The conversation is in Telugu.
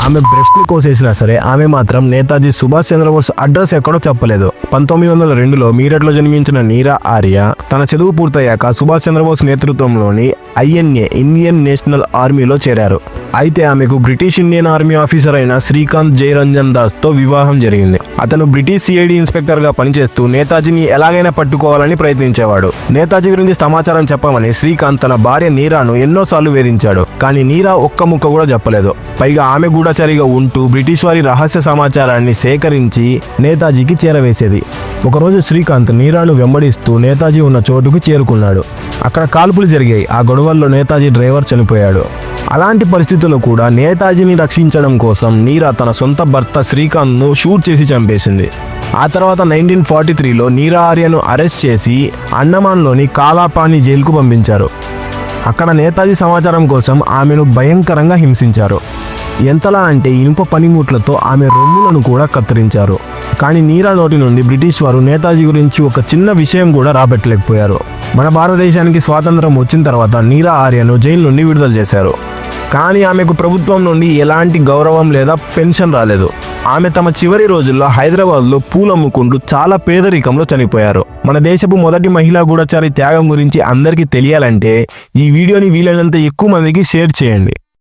ఆమె బ్రెస్ట్ ని కోసేసినా సరే ఆమె మాత్రం నేతాజీ సుభాష్ చంద్రబోస్ అడ్రస్ ఎక్కడో చెప్పలేదు. 1902లో మీరట్లో జన్మించిన నీరా ఆర్య తన చదువు పూర్తయ్యాక సుభాష్ చంద్రబోస్ నేతృత్వంలోని INA ఇండియన్ నేషనల్ ఆర్మీలో చేరారు. అయితే ఆమెకు బ్రిటిష్ ఇండియన్ ఆర్మీ ఆఫీసర్ అయిన శ్రీకాంత్ జయరంజన్ దాస్ తో వివాహం జరిగింది. అతను బ్రిటిష్ CID ఇన్స్పెక్టర్ గా పనిచేస్తూ నేతాజీని ఎలాగైనా పట్టుకోవాలని ప్రయత్నించేవాడు. నేతాజీ గురించి సమాచారం చెప్పమని శ్రీకాంత్ తన భార్య నీరాను ఎన్నోసార్లు వేధించాడు. కానీ నీరా ఒక్క ముక్క కూడా చెప్పలేదు. పైగా ఆమె గూఢచారిగా ఉంటూ బ్రిటిష్ వారి రహస్య సమాచారాన్ని సేకరించి నేతాజీకి చేరవేసేది. ఒకరోజు శ్రీకాంత్ నీరాను వెంబడిస్తూ నేతాజీ ఉన్న చోటుకు చేరుకున్నాడు. అక్కడ కాల్పులు జరిగాయి. ఆ గొడవల్లో నేతాజీ డ్రైవర్ చనిపోయాడు. అలాంటి పరిస్థితుల్లో కూడా నేతాజీని రక్షించడం కోసం నీరా తన సొంత భర్త శ్రీకాంత్ను షూట్ చేసి చంపేసింది. ఆ తర్వాత 1943లో నీరా ఆర్యను అరెస్ట్ చేసి అండమాన్లోని కాలాపాని జైలుకు పంపించారు. అక్కడ నేతాజీ సమాచారం కోసం ఆమెను భయంకరంగా హింసించారు. ఎంతలా అంటే ఇనుప పనిముట్లతో ఆమె రొమ్ములను కూడా కత్తిరించారు. కానీ నీరా నోటి నుండి బ్రిటిష్ వారు నేతాజీ గురించి ఒక చిన్న విషయం కూడా రాబట్టలేకపోయారు. మన భారతదేశానికి స్వాతంత్రం వచ్చిన తర్వాత నీరా ఆర్యను జైలు నుండి విడుదల చేశారు. కానీ ఆమెకు ప్రభుత్వం నుండి ఎలాంటి గౌరవం లేదా పెన్షన్ రాలేదు. ఆమె తమ చివరి రోజుల్లో హైదరాబాద్లో పూలమ్ముకుంటూ చాలా పేదరికంలో చనిపోయారు. మన దేశపు మొదటి మహిళా గూఢచారి త్యాగం గురించి అందరికీ తెలియాలంటే ఈ వీడియోని వీలైనంత ఎక్కువ మందికి షేర్ చేయండి.